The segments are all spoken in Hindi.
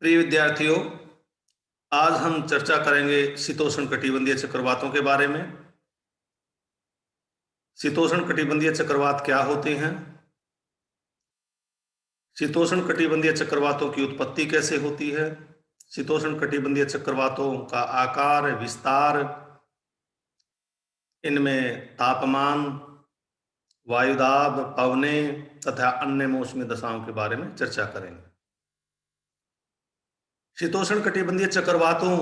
प्रिय विद्यार्थियों, आज हम चर्चा करेंगे शीतोष्ण कटिबंधीय चक्रवातों के बारे में। शीतोष्ण कटिबंधीय चक्रवात क्या होते हैं? शीतोष्ण कटिबंधीय चक्रवातों की उत्पत्ति कैसे होती है? शीतोष्ण कटिबंधीय चक्रवातों का आकार, विस्तार, इनमें तापमान, वायुदाब, पवनें तथा अन्य मौसमी दशाओं के बारे में चर्चा करेंगे। शीतोष्ण कटिबंधीय चक्रवातों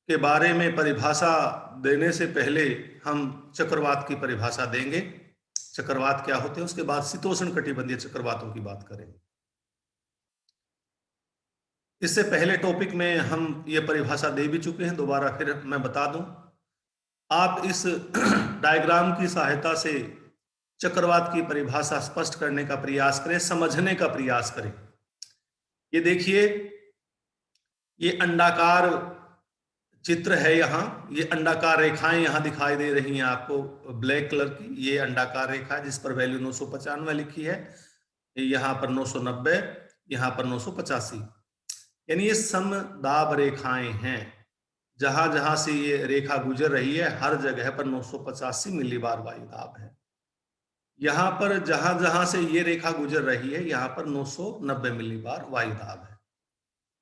के बारे में परिभाषा देने से पहले हम चक्रवात की परिभाषा देंगे। चक्रवात क्या होते हैं, उसके बाद शीतोष्ण कटिबंधीय चक्रवातों की बात करेंगे। इससे पहले टॉपिक में हम ये परिभाषा दे भी चुके हैं, दोबारा फिर मैं बता दूं। आप इस डायग्राम की सहायता से चक्रवात की परिभाषा स्पष्ट करने का प्रयास करें, समझने का प्रयास करें। ये देखिए, ये अंडाकार चित्र है। यहाँ ये अंडाकार रेखाएं यहाँ दिखाई दे रही हैं आपको, ब्लैक कलर की। ये अंडाकार रेखा है जिस पर वैल्यू 995 लिखी है, यहाँ पर 990, यहाँ पर 985, यानी ये समदाब रेखाएं हैं। जहां जहां से ये रेखा गुजर रही है, हर जगह पर 985 मिलीबार वायुदाब है। यहाँ पर जहां जहां से ये रेखा गुजर रही है, यहाँ पर 990 मिलीबार वायुदाब है।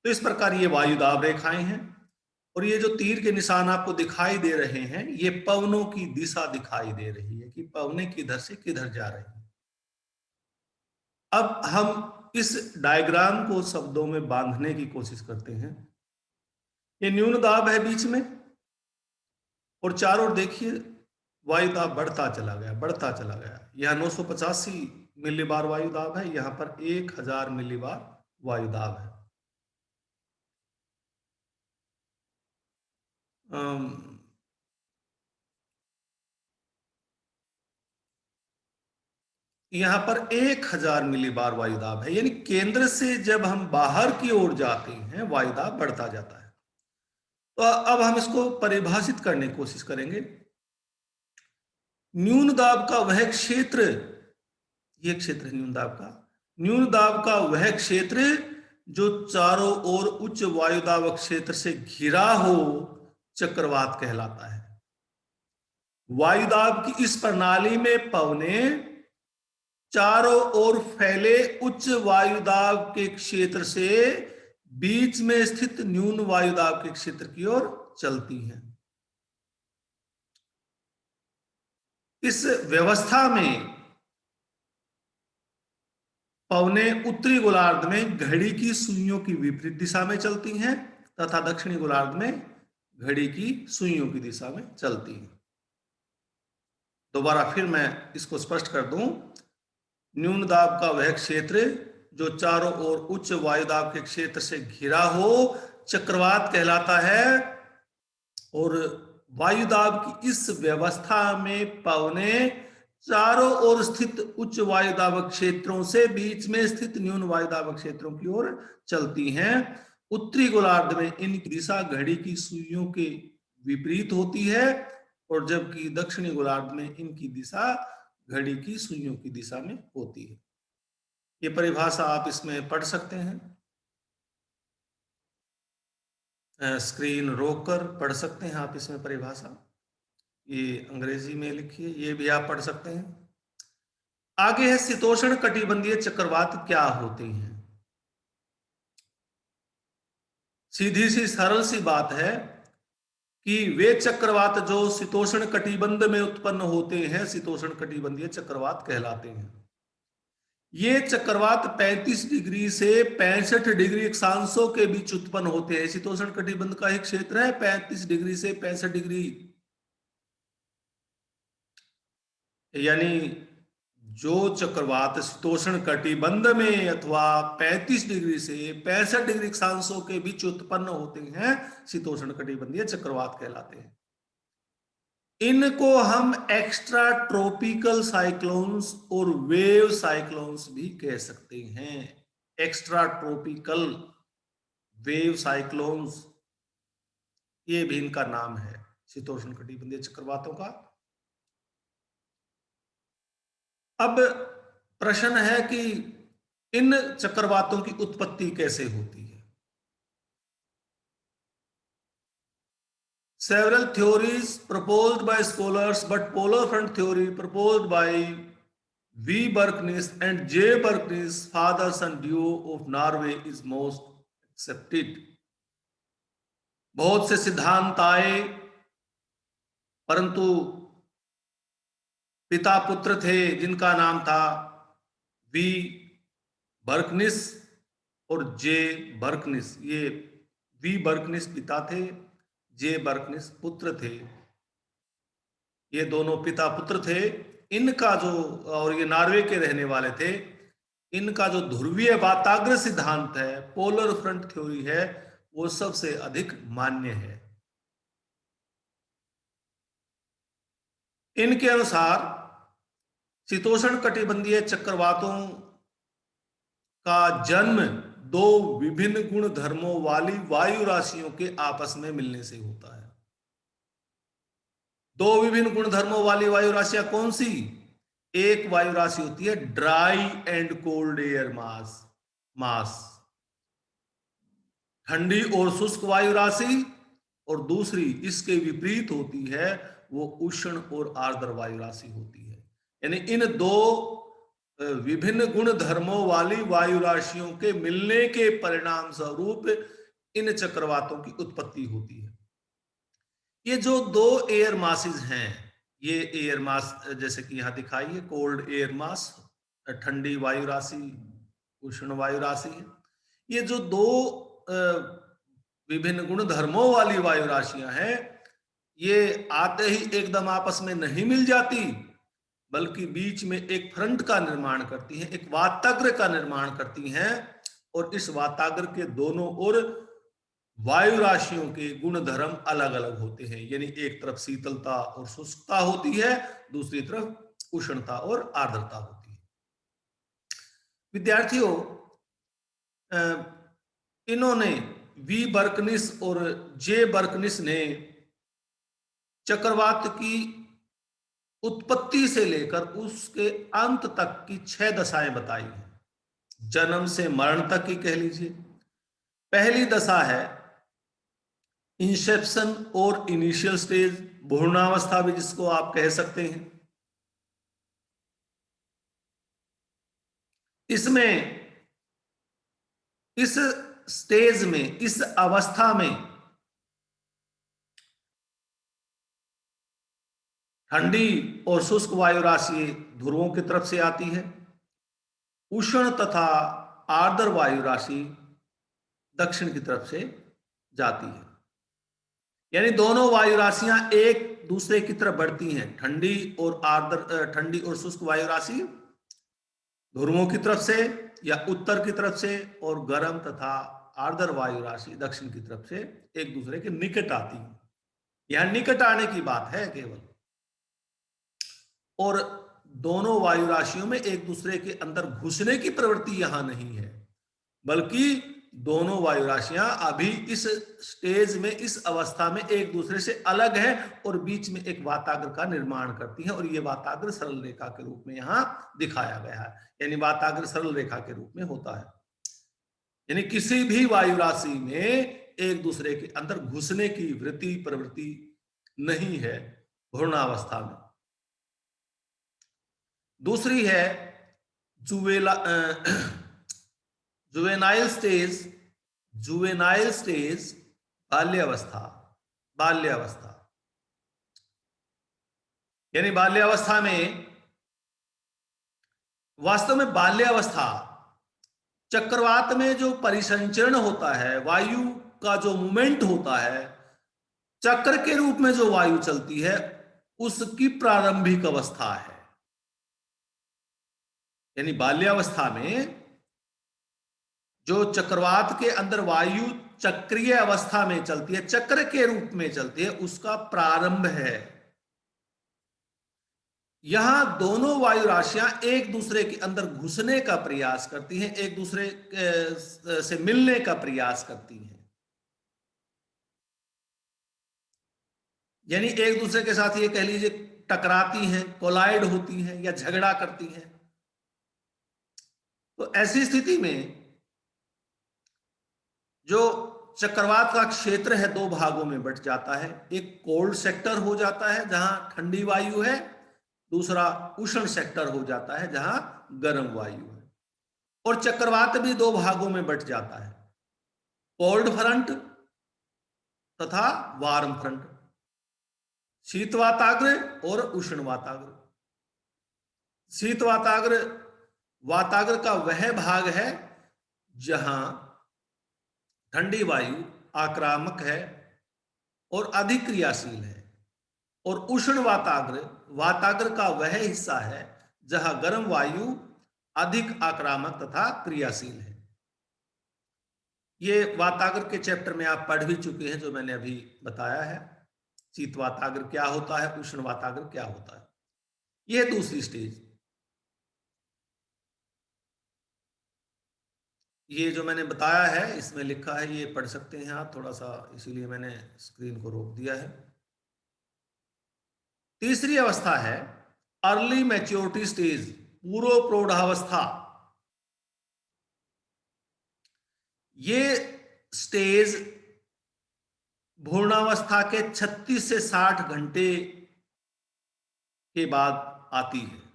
तो इस प्रकार ये वायुदाब रेखाएं हैं। और ये जो तीर के निशान आपको दिखाई दे रहे हैं, ये पवनों की दिशा दिखाई दे रही है कि पवनें किधर से किधर जा रही हैं। अब हम इस डायग्राम को शब्दों में बांधने की कोशिश करते हैं। ये न्यून दाब है बीच में, और चारों ओर देखिए वायुदाब बढ़ता चला गया, बढ़ता चला गया। यहाँ 985 मिलीबार वायुदाब है, यहाँ पर 1000 मिलीबार वायुदाब है। यहाँ पर 1000 मिलीबार वायुदाब है, यानी केंद्र से जब हम बाहर की ओर जाते हैं, वायुदाब बढ़ता जाता है। तो अब हम इसको परिभाषित करने की कोशिश करेंगे। न्यून दाब का वह क्षेत्र, ये क्षेत्र है न्यून दाब का। न्यून दाब का वह क्षेत्र जो चारों ओर उच्च वायुदाब क्षेत्र से घिरा हो, चक्रवात कहलाता है। वायुदाब की इस प्रणाली में पवनें चारों ओर फैले उच्च वायुदाब के क्षेत्र से बीच में स्थित न्यून वायुदाब के क्षेत्र की ओर चलती हैं। इस व्यवस्था में पवनें उत्तरी गोलार्ध में घड़ी की सुइयों की विपरीत दिशा में चलती हैं तथा दक्षिणी गोलार्ध में घड़ी की सुइयों की दिशा में चलती हैं। दोबारा फिर मैं इसको स्पष्ट कर दूं। न्यून दाब का वह क्षेत्र जो चारों ओर उच्च वायुदाब के क्षेत्र से घिरा हो, चक्रवात कहलाता है। और वायुदाब की इस व्यवस्था में पवनें चारों ओर स्थित उच्च वायुदाब क्षेत्रों से बीच में स्थित न्यून वायुदाब क्षेत्रों की ओर चलती हैं। उत्तरी गोलार्ध में इनकी दिशा घड़ी की सुइयों के विपरीत होती है, और जबकि दक्षिणी गोलार्ध में इनकी दिशा घड़ी की सुइयों की दिशा में होती है। ये परिभाषा आप इसमें पढ़ सकते हैं, स्क्रीन रोककर पढ़ सकते हैं आप इसमें परिभाषा। ये अंग्रेजी में लिखी है, ये भी आप पढ़ सकते हैं। आगे है शीतोष्ण कटिबंधीय चक्रवात क्या होते हैं। सीधी सी सरल सी बात है कि वे चक्रवात जो शीतोष्ण कटिबंध में उत्पन्न होते हैं, शीतोष्ण कटिबंधीय चक्रवात कहलाते हैं। ये चक्रवात 35 डिग्री से 65 डिग्री अक्षांशों के बीच उत्पन्न होते हैं। शीतोष्ण कटिबंध का एक क्षेत्र है 35 डिग्री से 65 डिग्री, यानी जो चक्रवात शीतोष्ण कटिबंध में अथवा 35 डिग्री से 65 डिग्री अक्षांशों के बीच उत्पन्न होते हैं, शीतोष्ण कटिबंधीय चक्रवात कहलाते हैं। इनको हम एक्स्ट्रा ट्रॉपिकल साइक्लोन्स और वेव साइक्लोन्स भी कह सकते हैं। एक्स्ट्रा ट्रॉपिकल, वेव साइक्लोन्स, ये भी इनका नाम है शीतोष्ण कटिबंधीय चक्रवातों का। अब प्रश्न है कि इन चक्रवातों की उत्पत्ति कैसे होती है। several theories proposed by scholars, but polar front theory proposed by V. Berknes and J. Berknes, fathers and duo of Norway, is most accepted. बहुत से सिद्धांत आए, परंतु पिता पुत्र थे जिनका नाम था वी बर्कनिस और जे बर्कनिस। ये वी बर्कनिस पिता थे, जे बर्कनिस पुत्र थे। ये दोनों पिता पुत्र थे। इनका जो, और ये नॉर्वे के रहने वाले थे, इनका जो ध्रुवीय वाताग्र सिद्धांत है, पोलर फ्रंट थ्योरी है, वो सबसे अधिक मान्य है। इनके अनुसार शीतोष्ण कटिबंधीय चक्रवातों का जन्म दो विभिन्न गुण धर्मों वाली वायु राशियों के आपस में मिलने से होता है। दो विभिन्न गुण धर्मों वाली वायु राशियां कौन सी? एक वायु राशि होती है dry and cold air mass, ठंडी और शुष्क वायु राशि, और दूसरी इसके विपरीत होती है, वो उष्ण और आर्द्र वायु राशि होती है। यानी इन दो विभिन्न गुण धर्मों वाली वायु राशियों के मिलने के परिणाम स्वरूप इन चक्रवातों की उत्पत्ति होती है। ये जो दो एयर मासेस हैं, ये एयर मास जैसे कि यहां दिखाई है, कोल्ड एयर मास ठंडी वायु राशि, उष्ण वायु राशि है। ये जो दो विभिन्न गुण धर्मों वाली वायु राशियां हैं, ये आते ही एकदम आपस में नहीं मिल जाती, बल्कि बीच में एक फ्रंट का निर्माण करती हैं, एक वाताग्र का निर्माण करती हैं, और इस वाताग्र के दोनों ओर वायु राशियों के गुण धर्म अलग अलग होते हैं। यानी एक तरफ शीतलता और शुष्कता होती है, दूसरी तरफ उष्णता और आर्द्रता होती है। विद्यार्थियों, इन्होंने वी बर्कनिस और जे बर्कनिस ने चक्रवात की उत्पत्ति से लेकर उसके अंत तक की 6 दशाएं बताई हैं। जन्म से मरण तक की कह लीजिए। पहली दशा है इंसेप्शन और इनिशियल स्टेज, भ्रूणावस्था भी जिसको आप कह सकते हैं। इसमें इस स्टेज में, इस अवस्था में ठंडी और शुष्क वायु राशि ध्रुवों की तरफ से आती है, उष्ण तथा आर्द्र वायु राशि दक्षिण की तरफ से जाती है। यानी दोनों वायु राशियां एक दूसरे की तरफ बढ़ती हैं। ठंडी और शुष्क वायु राशि ध्रुवों की तरफ से या उत्तर की तरफ से, और गर्म तथा आर्द्र वायु राशि दक्षिण की तरफ से एक दूसरे के निकट आती है। यह निकट आने की बात है केवल, और दोनों वायु राशियों में एक दूसरे के अंदर घुसने की प्रवृत्ति यहां नहीं है, बल्कि दोनों वायु राशियां अभी इस स्टेज में, इस अवस्था में एक दूसरे से अलग है, और बीच में एक वाताग्र का निर्माण करती हैं, और यह वाताग्र सरल रेखा के रूप में यहां दिखाया गया है। यानी वाताग्र सरल रेखा के रूप में होता है। यानी किसी भी वायु राशि में एक दूसरे के अंदर घुसने की प्रवृत्ति नहीं है भ्रूणावस्था में। दूसरी है जुवेनाइल स्टेज, बाल्यावस्था। यानी बाल्यावस्था में, वास्तव में बाल्यावस्था चक्रवात में जो परिसंचरण होता है, वायु का जो मूवमेंट होता है, चक्र के रूप में जो वायु चलती है, उसकी प्रारंभिक अवस्था है। यानी बाल्यावस्था में जो चक्रवात के अंदर वायु चक्रीय अवस्था में चलती है, चक्र के रूप में चलती है, उसका प्रारंभ है। यहां दोनों वायु राशियां एक दूसरे के अंदर घुसने का प्रयास करती हैं, एक दूसरे से मिलने का प्रयास करती हैं। यानी एक दूसरे के साथ ये कह लीजिए टकराती हैं, कोलाइड होती हैं या झगड़ा करती हैं। तो ऐसी स्थिति में जो चक्रवात का क्षेत्र है, दो भागों में बट जाता है। एक कोल्ड सेक्टर हो जाता है जहां ठंडी वायु है, दूसरा उष्ण सेक्टर हो जाता है जहां गर्म वायु है। और चक्रवात भी दो भागों में बट जाता है, कोल्ड फ्रंट तथा वार्म फ्रंट, शीत वाताग्र और उष्ण वाताग्र। शीत वाताग्र वाताग्र का वह भाग है जहां ठंडी वायु आक्रामक है और अधिक क्रियाशील है, और उष्ण वाताग्र वाताग्र का वह हिस्सा है जहां गर्म वायु अधिक आक्रामक तथा क्रियाशील है। ये वाताग्र के चैप्टर में आप पढ़ भी चुके हैं, जो मैंने अभी बताया है। शीत वाताग्र क्या होता है, उष्ण वाताग्र क्या होता है। यह दूसरी स्टेज। ये जो मैंने बताया है इसमें लिखा है, ये पढ़ सकते हैं आप थोड़ा सा, इसीलिए मैंने स्क्रीन को रोक दिया है। तीसरी अवस्था है अर्ली मैच्योरिटी स्टेज, पूर्व प्रौढ़ावस्था। ये स्टेज भ्रूणावस्था के 36 से 60 घंटे के बाद आती है।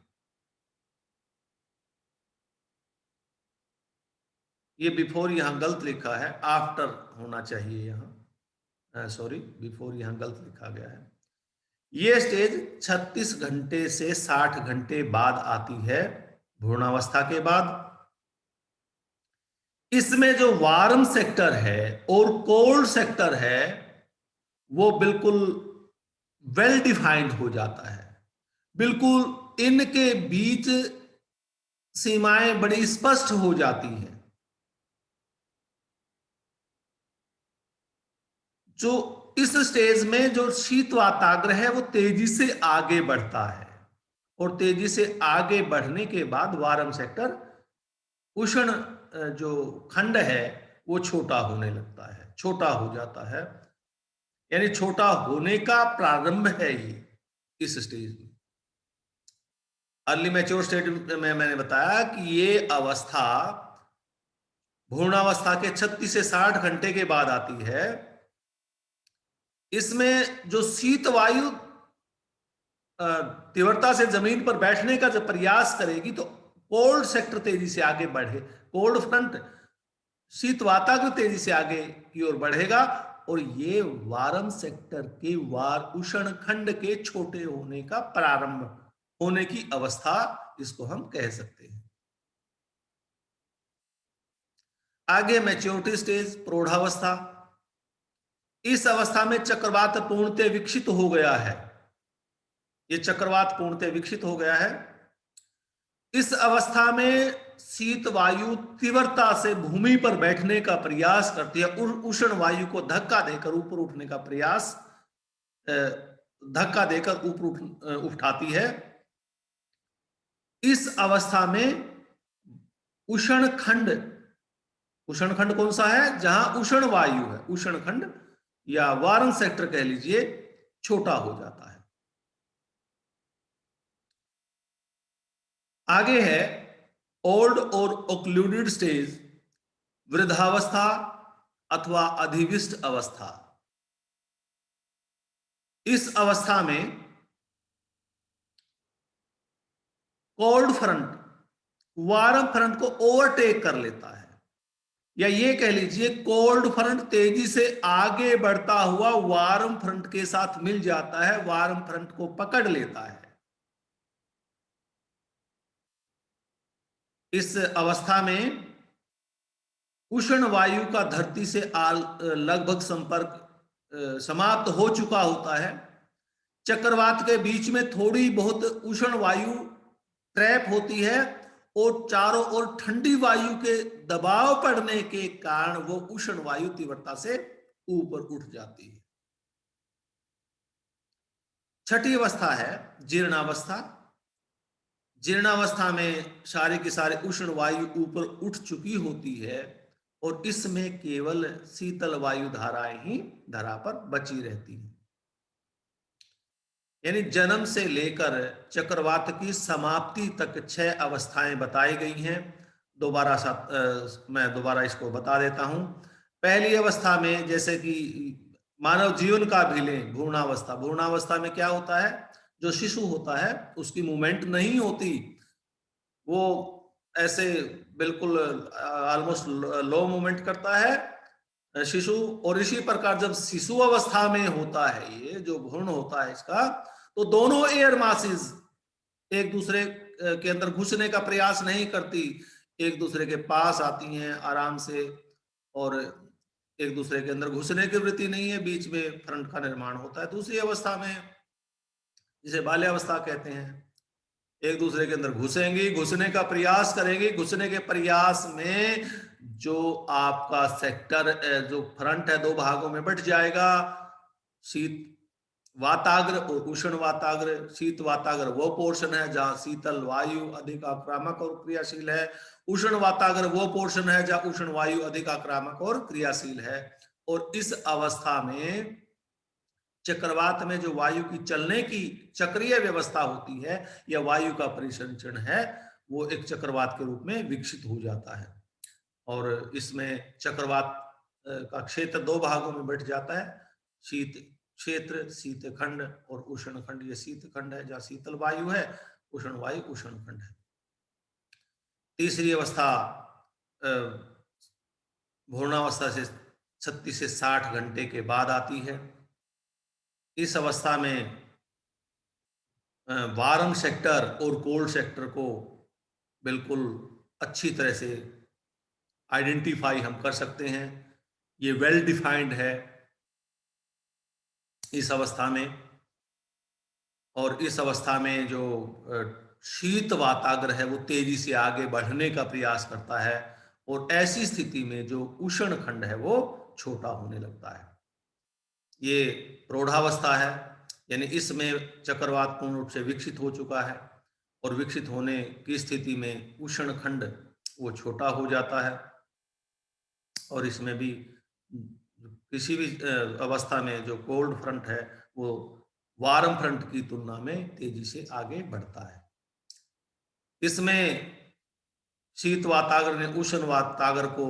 ये बिफोर यहां गलत लिखा है, आफ्टर होना चाहिए यहां, सॉरी बिफोर यहां गलत लिखा गया है। ये स्टेज 36 घंटे से 60 घंटे बाद आती है, भ्रूणावस्था के बाद। इसमें जो वार्म सेक्टर है और कोल्ड सेक्टर है वो बिल्कुल वेल डिफाइंड हो जाता है, बिल्कुल इनके बीच सीमाएं बड़ी स्पष्ट हो जाती हैं। जो इस स्टेज में जो शीत वाताग्र है वो तेजी से आगे बढ़ता है, और तेजी से आगे बढ़ने के बाद वार्म सेक्टर, उष्ण जो खंड है वो छोटा होने लगता है, छोटा हो जाता है। यानी छोटा होने का प्रारंभ है ये इस स्टेज में। अर्ली मैच्योर स्टेज में मैंने बताया कि ये अवस्था भ्रूणावस्था के 36 से 60 घंटे के बाद आती है। इसमें जो शीत वायु तीव्रता से जमीन पर बैठने का जब प्रयास करेगी तो कोल्ड सेक्टर तेजी से आगे बढ़े, कोल्ड फ्रंट शीत वाताग्र तेजी से आगे की ओर बढ़ेगा, और ये वार्म सेक्टर के उष्ण खंड के छोटे होने का प्रारंभ होने की अवस्था इसको हम कह सकते हैं। आगे मैच्योरिटी स्टेज, प्रौढ़ावस्था। इस अवस्था में चक्रवात पूर्णतः विकसित हो गया है। ये चक्रवात पूर्णतः विकसित हो गया है। इस अवस्था में शीत वायु तीव्रता से भूमि पर बैठने का प्रयास करती है, उष्ण वायु को धक्का देकर ऊपर उठने का प्रयास, धक्का देकर ऊपर उठाती है। इस अवस्था में उष्ण खंड कौन सा है, जहां उष्ण वायु है, उष्ण खंड या वार्म सेक्टर कह लीजिए, छोटा हो जाता है। आगे है ओल्ड और ओक्लूडेड स्टेज, वृद्धावस्था अथवा अधिविष्ट अवस्था। इस अवस्था में कोल्ड फ्रंट वार्म फ्रंट को ओवरटेक कर लेता है, या ये कह लीजिए कोल्ड फ्रंट तेजी से आगे बढ़ता हुआ वार्म फ्रंट के साथ मिल जाता है, वार्म फ्रंट को पकड़ लेता है। इस अवस्था में उष्ण वायु का धरती से लगभग संपर्क समाप्त हो चुका होता है। चक्रवात के बीच में थोड़ी बहुत उष्ण वायु ट्रैप होती है, और चारों ओर ठंडी वायु के दबाव पड़ने के कारण वो उष्ण वायु तीव्रता से ऊपर उठ जाती है। छठी अवस्था है जीर्णावस्था। जीर्णावस्था में सारे के सारे उष्ण वायु ऊपर उठ चुकी होती है, और इसमें केवल शीतल वायु धाराएं ही धरा पर बची रहती हैं। यानी जन्म से लेकर चक्रवात की समाप्ति तक 6 अवस्थाएं बताई गई हैं। मैं दोबारा इसको बता देता हूं। पहली अवस्था में जैसे कि मानव जीवन का भी लें, भ्रूणावस्था, भ्रूणावस्था में क्या होता है, जो शिशु होता है उसकी मूवमेंट नहीं होती, वो ऐसे बिल्कुल ऑलमोस्ट लो मूवमेंट करता है शिशु। और इसी प्रकार जब शिशु अवस्था में होता है, ये जो भ्रूण होता है इसका, तो दोनों एयर मासेस एक दूसरे के अंदर घुसने का प्रयास नहीं करती, एक दूसरे के पास आती हैं आराम से, और एक दूसरे के अंदर घुसने की वृत्ति नहीं है, बीच में फ्रंट का निर्माण होता है। दूसरी अवस्था में, जिसे बाल्यावस्था कहते हैं, एक दूसरे के अंदर घुसेंगी, घुसने का प्रयास करेंगी, घुसने के प्रयास में जो आपका सेक्टर जो फ्रंट है दो भागों में बट जाएगा, शीत वाताग्र और उष्ण वाताग्र। शीत वाताग्र वो पोर्शन है जहां शीतल वायु अधिक आक्रामक और क्रियाशील है, उष्ण वाताग्र वो पोर्शन है जहां उष्ण वायु अधिक आक्रामक और क्रियाशील है। और इस अवस्था में चक्रवात में जो वायु की चलने की चक्रीय व्यवस्था होती है या वायु का परिसंचरण है, वो एक चक्रवात के रूप में विकसित हो जाता है। और इसमें चक्रवात का क्षेत्र दो भागों में बट जाता है, शीत क्षेत्र, शीत खंड और उष्ण खंड। ये शीत खंड है जहां शीतल वायु है, उष्ण वायु उष्ण खंड है। तीसरी अवस्था भ्रूणावस्था से 36 से 60 घंटे के बाद आती है। इस अवस्था में वार्म सेक्टर और कोल्ड सेक्टर को बिल्कुल अच्छी तरह से आइडेंटिफाई हम कर सकते हैं, ये वेल डिफाइंड है इस अवस्था में। और इस अवस्था में जो शीत वाताग्र है वो तेजी से आगे बढ़ने का प्रयास करता है, और ऐसी स्थिति में जो उष्ण खंड है वो छोटा होने लगता है। ये प्रौढ़ावस्था है, यानी इसमें चक्रवात पूर्ण रूप से विकसित हो चुका है, और विकसित होने की स्थिति में उष्ण खंड वो छोटा हो जाता है। और इसमें भी किसी भी अवस्था में जो कोल्ड फ्रंट है वो वार्म फ्रंट की तुलना में तेजी से आगे बढ़ता है। इसमें शीत वाताग्र ने उष्ण वाताग्र को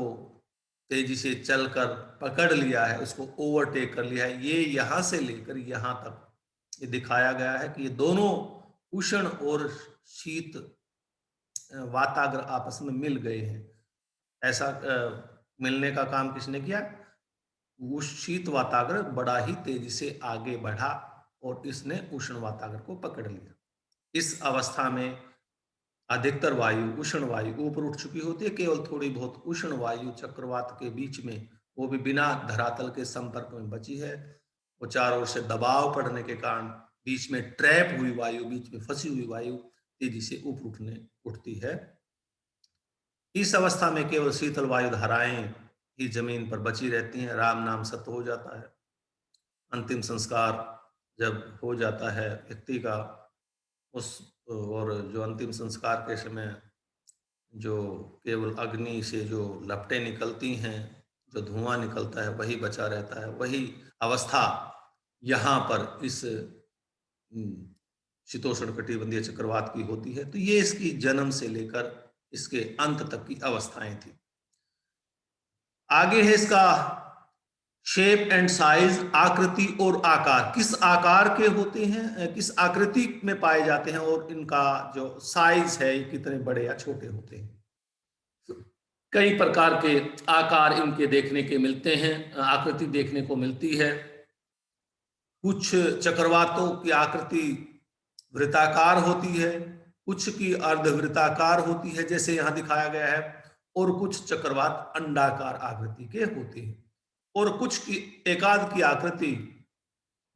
तेजी से चलकर पकड़ लिया है, उसको ओवरटेक कर लिया है। ये यहां से लेकर यहां तक ये दिखाया गया है कि ये दोनों उष्ण और शीत वाताग्र आपस में मिल गए हैं। ऐसा मिलने का काम किसने किया? उस शीत वाताग्र बड़ा ही तेजी से आगे बढ़ा और इसने उष्ण वाताग्र को पकड़ लिया। इस अवस्था में अधिकतर वायु उष्ण वायु ऊपर उठ चुकी होती है, केवल थोड़ी बहुत उष्ण वायु चक्रवात के बीच में, वो भी बिना धरातल के संपर्क में बची है। वो चारों ओर से दबाव पड़ने के कारण बीच में ट्रैप हुई वायु, बीच में फंसी हुई वायु तेजी से ऊपर उठती है। इस अवस्था में केवल शीतल वायु धाराएं ही जमीन पर बची रहती हैं, राम नाम सत्य हो जाता है। अंतिम संस्कार जब हो जाता है व्यक्ति का, उस और जो अंतिम संस्कार के समय जो केवल अग्नि से जो लपटें निकलती हैं, जो धुआं निकलता है वही बचा रहता है। वही अवस्था यहाँ पर इस शीतोष्ण कटिबंधीय चक्रवात की होती है। तो ये इसकी जन्म से लेकर इसके अंत तक की अवस्थाएं थी। आगे है इसका शेप एंड साइज, आकृति और आकार। किस आकार के होते हैं, किस आकृति में पाए जाते हैं, और इनका जो साइज है कितने बड़े या छोटे होते हैं। कई प्रकार के आकार इनके देखने के मिलते हैं, आकृति देखने को मिलती है। कुछ चक्रवातों की आकृति वृत्ताकार होती है, कुछ की अर्धवृत्ताकार होती है जैसे यहां दिखाया गया है, और कुछ चक्रवात अंडाकार आकृति के होते हैं, और कुछ की एकाध की आकृति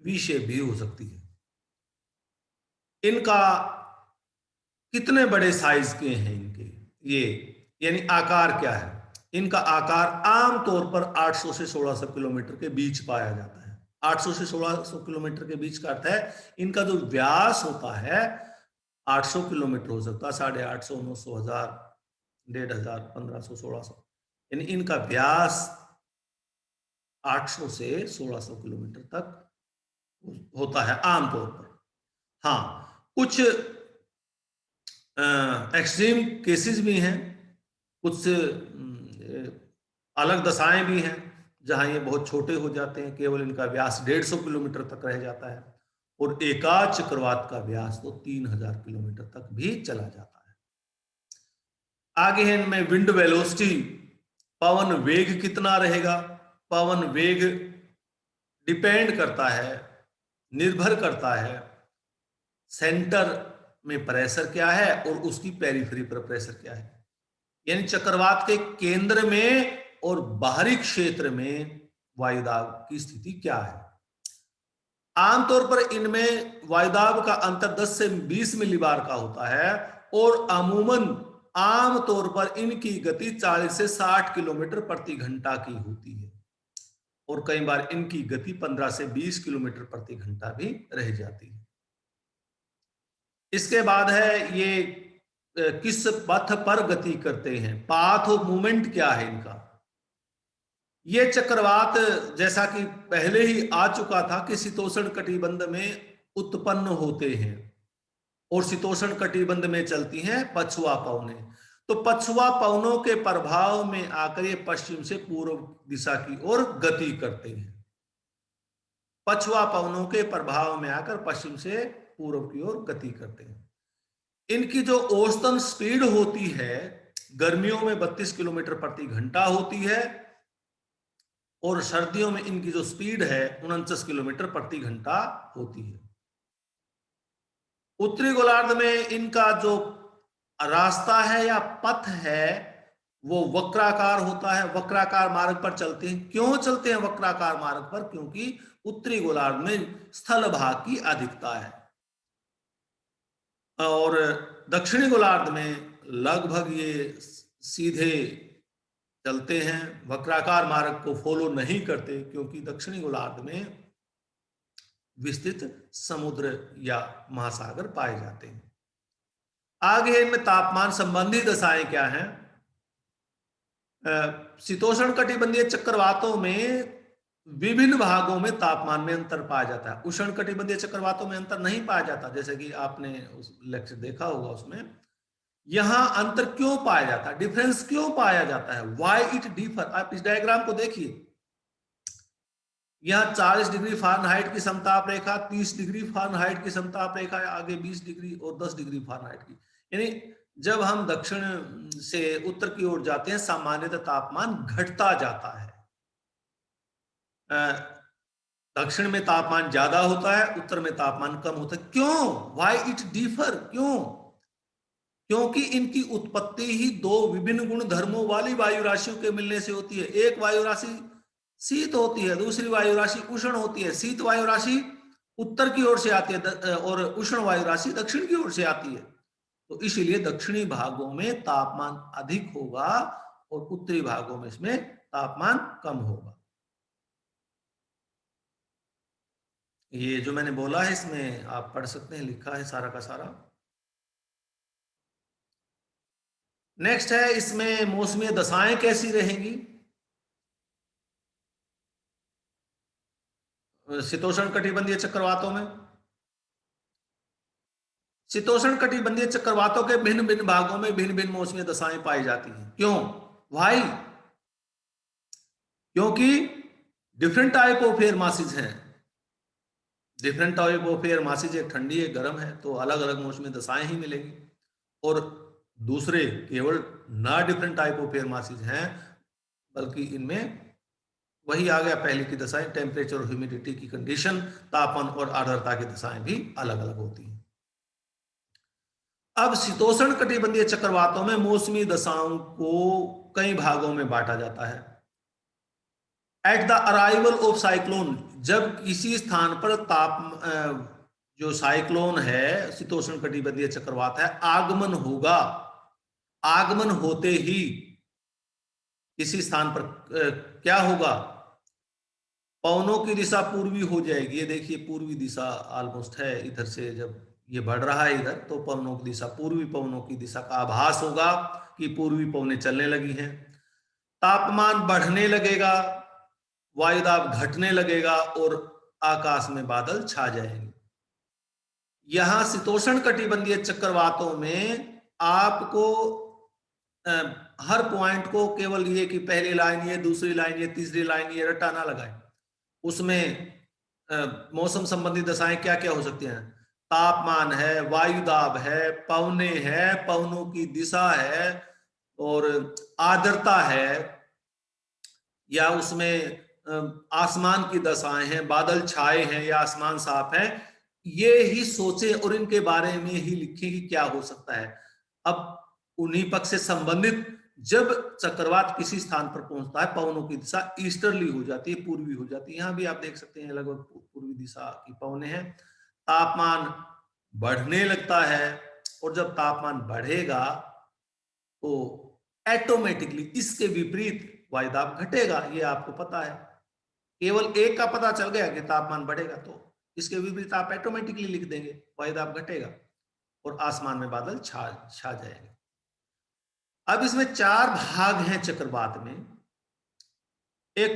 वी शेप भी हो सकती है। इनका कितने बड़े साइज के हैं इनके, ये यानी आकार क्या है? इनका आकार आमतौर पर 800 से 1600 किलोमीटर के बीच पाया जाता है। 800 से 1600 किलोमीटर के बीच का अर्थ है इनका जो व्यास होता है 800 किलोमीटर हो सकता है, 850, 900, 1000, 1500, 1500, 1600, यानी इनका व्यास 800 से 1600 किलोमीटर तक होता है आमतौर पर। हाँ, कुछ एक्सट्रीम केसेस भी हैं, कुछ अलग दशाएं भी हैं। जहां ये बहुत छोटे हो जाते हैं, केवल इनका व्यास 150 किलोमीटर तक रह जाता है, और एकाध चक्रवात का व्यास तो 3000 किलोमीटर तक भी चला जाता है। आगे है इनमें विंड वेलोसिटी, पवन वेग कितना रहेगा। पवन वेग डिपेंड करता है, निर्भर करता है सेंटर में प्रेशर क्या है और उसकी पेरिफेरी पर प्रेशर क्या है, यानी चक्रवात के केंद्र में और बाहरी क्षेत्र में वायुदाब की स्थिति क्या है। आमतौर पर इनमें वायुदाब का अंतर 10 से 20 मिलीबार का होता है, और अमूमन आमतौर पर इनकी गति 40 से 60 किलोमीटर प्रति घंटा की होती है, और कई बार इनकी गति 15 से 20 किलोमीटर प्रति घंटा भी रह जाती है। इसके बाद है ये किस पथ पर गति करते हैं, पाथ ऑफ मूवमेंट क्या है इनका। ये चक्रवात जैसा कि पहले ही आ चुका था कि शीतोष्ण कटिबंध में उत्पन्न होते हैं और शीतोष्ण कटिबंध में चलती हैं पछुआ पवनें। तो पछुआ पवनों के प्रभाव में आकर ये पश्चिम से पूर्व दिशा की ओर गति करते हैं। पछुआ पवनों के प्रभाव में आकर पश्चिम से पूर्व की ओर गति करते हैं। इनकी जो औसतन स्पीड होती है गर्मियों में 32 किलोमीटर प्रति घंटा होती है, और सर्दियों में इनकी जो स्पीड है 49 किलोमीटर प्रति घंटा होती है। उत्तरी गोलार्ध में इनका जो रास्ता है या पथ है वो वक्राकार होता है, वक्राकार मार्ग पर चलते हैं। क्यों चलते हैं वक्राकार मार्ग पर? क्योंकि उत्तरी गोलार्ध में स्थल भाग की अधिकता है, और दक्षिणी गोलार्ध में लगभग ये सीधे चलते हैं, वक्राकार मार्ग को फॉलो नहीं करते, क्योंकि दक्षिणी गोलार्ध में विस्तृत समुद्र या महासागर पाए जाते हैं। आगे इनमें तापमान संबंधी दशाएं क्या हैं। शीतोष्ण कटिबंधीय चक्रवातों में विभिन्न भागों में तापमान में अंतर पाया जाता है। उष्ण कटिबंधीय चक्रवातों में अंतर नहीं पाया जाता, जैसे कि आपने उस लेक्चर देखा होगा, उसमें यहां अंतर क्यों पाया जाता है, डिफरेंस क्यों पाया जाता है, व्हाई इट डिफर। आप इस डायग्राम को देखिए, यहां 40 डिग्री फ़ारेनहाइट की समताप रेखा, 30 डिग्री फ़ारेनहाइट की समताप रेखा, आगे 20 डिग्री और 10 डिग्री फ़ारेनहाइट की। यानी जब हम दक्षिण से उत्तर की ओर जाते हैं सामान्यतः तापमान घटता जाता है। दक्षिण में तापमान ज्यादा होता है, उत्तर में तापमान कम होता है। क्यों? व्हाई इट डिफर, क्यों? क्योंकि इनकी उत्पत्ति ही दो विभिन्न गुण धर्मों वाली वायु राशियों के मिलने से होती है। एक वायु राशि शीत होती है, दूसरी वायु राशि उष्ण होती है। शीत वायु राशि उत्तर की ओर से आती है और उष्ण वायु राशि दक्षिण की ओर से आती है। तो इसीलिए दक्षिणी भागों में तापमान अधिक होगा और उत्तरी भागों में इसमें तापमान कम होगा। ये जो मैंने बोला है इसमें आप पढ़ सकते हैं, लिखा है सारा का सारा। नेक्स्ट है इसमें मौसमी दशाएं कैसी रहेंगी। शीतोष्ण कटिबंधीय चक्रवातों में, शीतोष्ण कटिबंधीय चक्रवातों के भिन्न भिन्न भागों में भिन्न भिन्न मौसमी दशाएं पाई जाती हैं। क्यों? भाई क्योंकि different type of air masses हैं। Different type of air masses, एक ठंडी एक गर्म है, तो अलग अलग मौसमी दशाएं ही मिलेगी। और दूसरे केवल ना different type of air masses हैं, बल्कि इनमें वही आ गया पहले की दशाएं, टेम्परेचर और ह्यूमिडिटी की कंडीशन, तापमान और आर्द्रता की दशाएं भी अलग अलग होती हैं। अब शीतोष्ण कटिबंधीय चक्रवातों में मौसमी दशाओं को कई भागों में बांटा जाता है। At the arrival of cyclone, जब किसी स्थान पर जो साइक्लोन है, शीतोष्ण कटिबंधीय चक्रवात है, आगमन होगा, आगमन होते ही किसी स्थान पर क्या होगा, पवनों की दिशा पूर्वी हो जाएगी। ये देखिए पूर्वी दिशा ऑलमोस्ट है, इधर से जब ये बढ़ रहा है इधर, तो पवनों की दिशा, पूर्वी पवनों की दिशा का आभास होगा कि पूर्वी पवनें चलने लगी हैं। तापमान बढ़ने लगेगा, वायुदाब घटने लगेगा और आकाश में बादल छा जाएंगे। यहां शीतोष्ण कटिबंधीय चक्रवातों में आपको हर पॉइंट को केवल ये कि पहली लाइन ये, दूसरी लाइन ये, तीसरी लाइन ये रट्टा ना लगाए। उसमें मौसम संबंधी दशाएं क्या क्या हो सकती हैं? तापमान है, वायु दाब है, पवने है, पवनों की दिशा है, और आर्द्रता है, या उसमें आसमान की दशाएं हैं, बादल छाए हैं या आसमान साफ है। ये ही सोचे और इनके बारे में ही लिखें कि क्या हो सकता है। अब उन्हीं पक्ष से संबंधित जब चक्रवात किसी स्थान पर पहुंचता है, पवनों की दिशा ईस्टर्ली हो जाती है, पूर्वी हो जाती है। यहां भी आप देख सकते हैं लगभग पूर्वी दिशा की पवने हैं। तापमान बढ़ने लगता है, और जब तापमान बढ़ेगा तो ऑटोमेटिकली इसके विपरीत वायुदाब घटेगा। ये आपको पता है। केवल एक का पता चल गया कि तापमान बढ़ेगा, तो इसके विपरीत आप ऑटोमेटिकली लिख देंगे, वायुदाब घटेगा और आसमान में बादल छा छा जाएंगे। अब इसमें 4 भाग हैं चक्रवात में। एक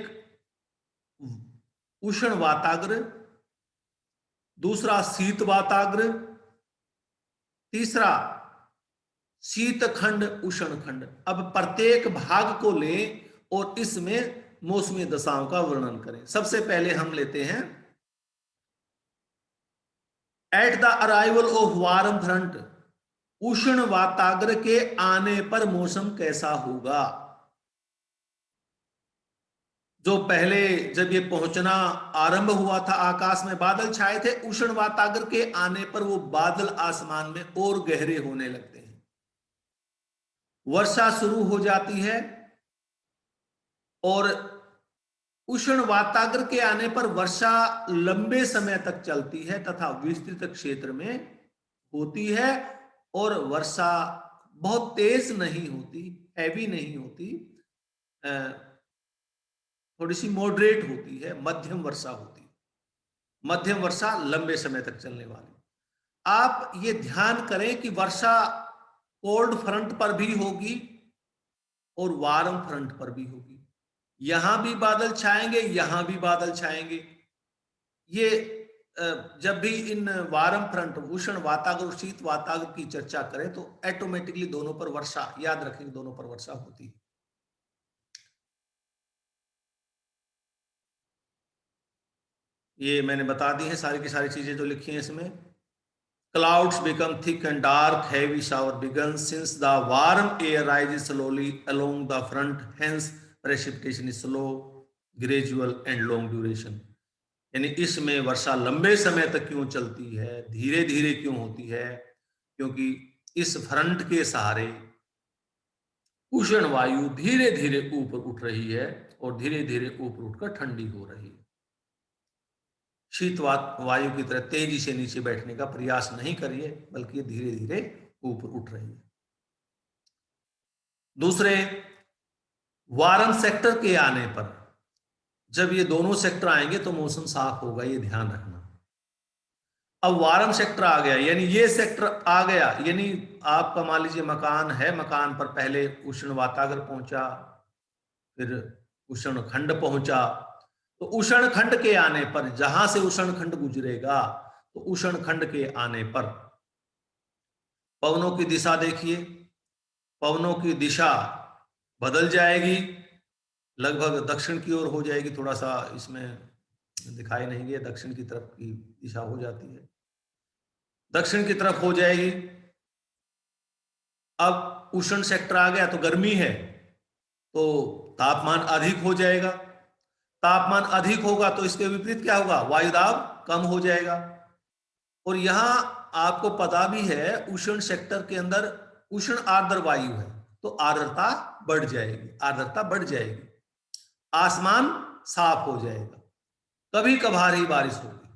उष्ण वाताग्र, दूसरा शीत वाताग्र, तीसरा शीतखंड, उष्ण खंड। अब प्रत्येक भाग को लें और इसमें मौसमी दशाओं का वर्णन करें। सबसे पहले हम लेते हैं at the arrival of warm front, उष्ण वाताग्र के आने पर मौसम कैसा होगा। जो पहले जब ये पहुंचना आरंभ हुआ था, आकाश में बादल छाए थे, उष्ण वाताग्र के आने पर वो बादल आसमान में और गहरे होने लगते हैं, वर्षा शुरू हो जाती है, और उष्ण वाताग्र के आने पर वर्षा लंबे समय तक चलती है तथा विस्तृत क्षेत्र में होती है, और वर्षा बहुत तेज नहीं होती, हैवी नहीं होती, थोड़ी सी मॉडरेट होती है, मध्यम वर्षा होती है। मध्यम वर्षा लंबे समय तक चलने वाली। आप ये ध्यान करें कि वर्षा कोल्ड फ्रंट पर भी होगी और वार्म फ्रंट पर भी होगी। यहां भी बादल छाएंगे, यहां भी बादल छाएंगे। ये जब भी इन वार्म फ्रंट, उष्ण वाताग्र और शीत वाताग्र की चर्चा करें तो ऑटोमेटिकली दोनों पर वर्षा, याद रखेंगे, दोनों पर वर्षा होती है। ये मैंने बता दी है सारी की सारी चीजें जो लिखी हैं इसमें। Clouds become thick and dark, heavy shower begins since the warm air rises slowly along the front, hence precipitation is slow, gradual and long duration। यानी इसमें वर्षा लंबे समय तक क्यों चलती है, धीरे धीरे क्यों होती है, क्योंकि इस फ्रंट के सहारे उष्ण वायु धीरे धीरे ऊपर उठ रही है और धीरे धीरे ऊपर उठकर ठंडी हो रही है। शीत वायु की तरह तेजी से नीचे बैठने का प्रयास नहीं करिए, बल्कि ये धीरे धीरे ऊपर उठ रही है। दूसरे, वार्म सेक्टर के आने पर, जब ये दोनों सेक्टर आएंगे तो मौसम साफ होगा, ये ध्यान रखना। अब वार्म सेक्टर आ गया, यानी ये सेक्टर आ गया, यानी आपका मान लीजिए मकान है, मकान पर पहले उष्ण वाताग्र पहुंचा, फिर उष्ण खंड पहुंचा। तो उष्ण खंड के आने पर, जहां से उष्ण खंड गुजरेगा, तो उष्ण खंड के आने पर पवनों की दिशा देखिए, पवनों की दिशा बदल जाएगी, लगभग दक्षिण की ओर हो जाएगी। थोड़ा सा इसमें दिखाई नहीं गया, दक्षिण की तरफ की दिशा हो जाती है, दक्षिण की तरफ हो जाएगी। अब उष्ण सेक्टर आ गया तो गर्मी है, तो तापमान अधिक हो जाएगा। तापमान अधिक होगा तो इसके विपरीत क्या होगा, वायुदाब कम हो जाएगा। और यहां आपको पता भी है, उष्ण सेक्टर के अंदर उष्ण आर्द्र वायु है, तो आर्द्रता बढ़ जाएगी, आर्द्रता बढ़ जाएगी, आसमान साफ हो जाएगा, कभी कभार ही बारिश होगी।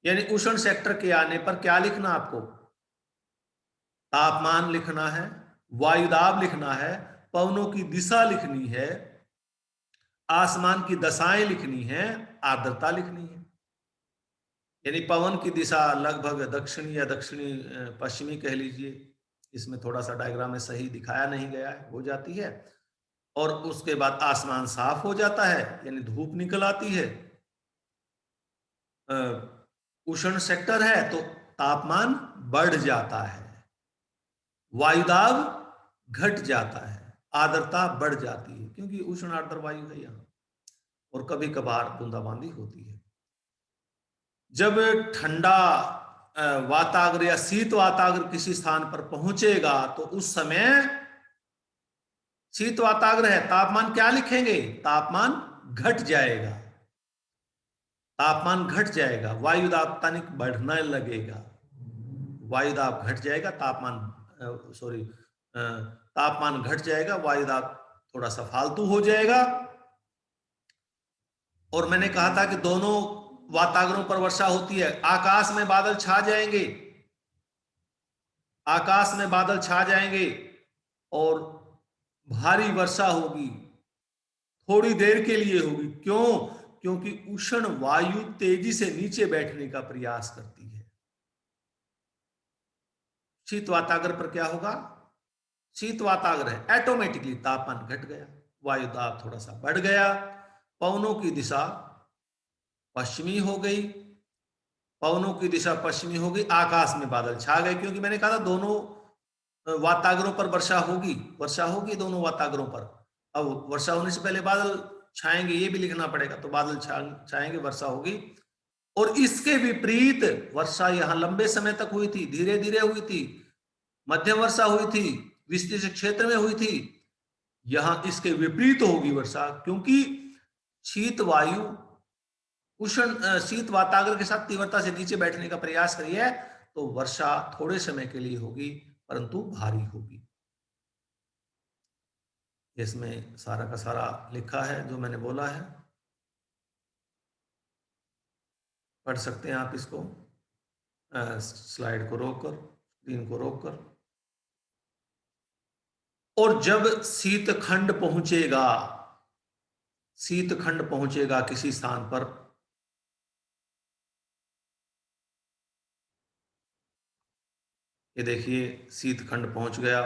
यानी उष्ण सेक्टर के आने पर क्या लिखना आपको, तापमान लिखना है, वायुदाब लिखना है, पवनों की दिशा लिखनी है, आसमान की दशाएं लिखनी है, आर्द्रता लिखनी है। यानी पवन की दिशा लगभग दक्षिणी या दक्षिणी पश्चिमी कह लीजिए, इसमें थोड़ा सा डायग्राम में सही दिखाया नहीं गया है, हो जाती है। और उसके बाद आसमान साफ हो जाता है, यानी धूप निकल आती है। उष्ण सेक्टर है तो तापमान बढ़ जाता है, वायुदाब घट जाता है, आर्द्रता बढ़ जाती है, क्योंकि उष्ण आर्द्र वायु है यहाँ, और कभी कभार बूंदाबांदी होती है। जब ठंडा वाताग्र या शीत वाताग्र किसी स्थान पर पहुंचेगा तो उस समय शीत वाताग्र है, तापमान क्या लिखेंगे? तापमान घट जाएगा, तापमान घट जाएगा, वायु दाब तनिक बढ़ने लगेगा, वायु दाब घट जाएगा, तापमान घट जाएगा, वायु दाब थोड़ा सा फालतू हो जाएगा। और मैंने कहा था कि दोनों वाताग्रों पर वर्षा होती है। आकाश में बादल छा जाएंगे, आकाश में बादल छा जाएंगे और भारी वर्षा होगी, थोड़ी देर के लिए होगी। क्यों? क्योंकि उष्ण वायु तेजी से नीचे बैठने का प्रयास करती है। शीत वाताग्र पर क्या होगा? शीत वाताग्र है, ऑटोमेटिकली तापमान घट गया, वायु दाब थोड़ा सा बढ़ गया, पवनों की दिशा पश्चिमी हो गई, पवनों की दिशा पश्चिमी हो गई, आकाश में बादल छा गए। क्योंकि मैंने कहा था दोनों वाताग्रों पर वर्षा होगी, वर्षा होगी दोनों वाताग्रों पर। अब वर्षा होने से पहले बादल छाएंगे, ये भी लिखना पड़ेगा, तो बादल छाएंगे, वर्षा होगी। और इसके विपरीत वर्षा यहां लंबे समय तक हुई थी, धीरे धीरे हुई थी, मध्यम वर्षा हुई थी, विस्तृत क्षेत्र में हुई थी। यहां इसके विपरीत होगी वर्षा, क्योंकि शीत वायु उष्ण शीत वाताग्र के साथ तीव्रता से नीचे बैठने का प्रयास करी है, तो वर्षा थोड़े समय के लिए होगी, परंतु भारी होगी। इसमें सारा का सारा लिखा है जो मैंने बोला है, पढ़ सकते हैं आप इसको, स्लाइड को रोककर, स्क्रीन को रोककर। और जब शीतखंड पहुंचेगा, शीतखंड पहुंचेगा किसी स्थान पर, ये देखिए शीतखंड पहुंच गया,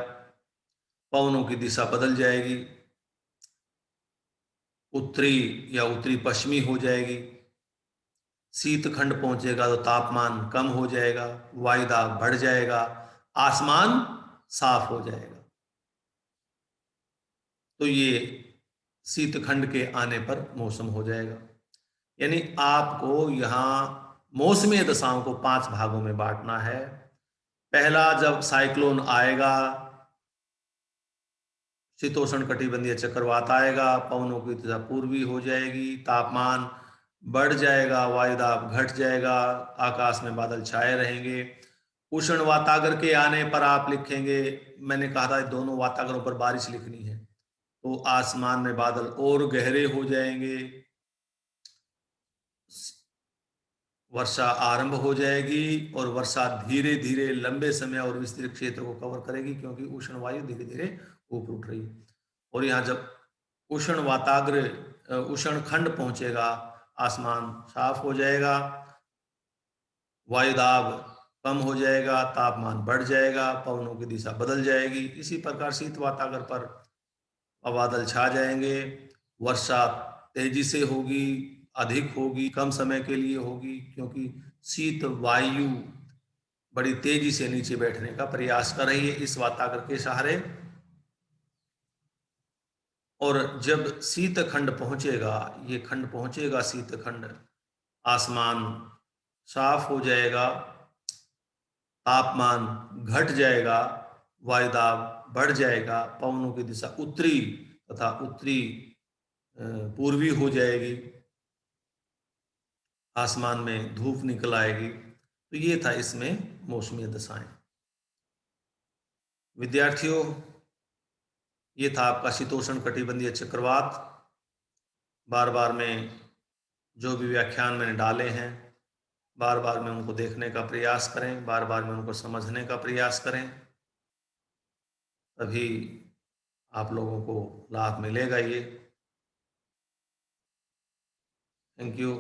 पवनों की दिशा बदल जाएगी, उत्तरी या उत्तरी पश्चिमी हो जाएगी। शीतखंड पहुंचेगा तो तापमान कम हो जाएगा, वायुदाब बढ़ जाएगा, आसमान साफ हो जाएगा। तो ये शीतखंड के आने पर मौसम हो जाएगा। यानी आपको यहां मौसमी दशाओं को 5 भागों में बांटना है। पहला, जब साइक्लोन आएगा, शीतोष्ण कटिबंधीय चक्रवात आएगा, पवनों की दिशा पूर्वी हो जाएगी, तापमान बढ़ जाएगा, वायुदाब घट जाएगा, आकाश में बादल छाए रहेंगे। उष्ण वाताग्र के आने पर आप लिखेंगे, मैंने कहा था दोनों वाताग्रों पर बारिश लिखनी है, तो आसमान में बादल और गहरे हो जाएंगे, वर्षा आरंभ हो जाएगी, और वर्षा धीरे धीरे लंबे समय और विस्तृत क्षेत्र को कवर करेगी, क्योंकि उष्ण वायु धीरे धीरे ऊपर उठ रही है। और यहाँ जब उष्ण खंड पहुंचेगा, आसमान साफ हो जाएगा, वायुदाब कम हो जाएगा, तापमान बढ़ जाएगा, पवनों की दिशा बदल जाएगी। इसी प्रकार शीत वाताग्र पर बादल छा जाएंगे, वर्षा तेजी से होगी, अधिक होगी, कम समय के लिए होगी, क्योंकि शीत वायु बड़ी तेजी से नीचे बैठने का प्रयास कर रही है इस वाताग्र के सहारे। और जब शीतखंड पहुंचेगा, ये खंड पहुंचेगा शीतखंड, आसमान साफ हो जाएगा, तापमान घट जाएगा, वायुदाब बढ़ जाएगा, पवनों की दिशा उत्तरी तथा उत्तरी पूर्वी हो जाएगी, आसमान में धूप निकल आएगी। तो ये था इसमें मौसमी दशाएं। विद्यार्थियों, ये था आपका शीतोष्ण कटिबंधीय चक्रवात। बार बार में जो भी व्याख्यान मैंने डाले हैं, बार बार में उनको देखने का प्रयास करें, बार बार में उनको समझने का प्रयास करें, तभी आप लोगों को लाभ मिलेगा। ये थैंक यू।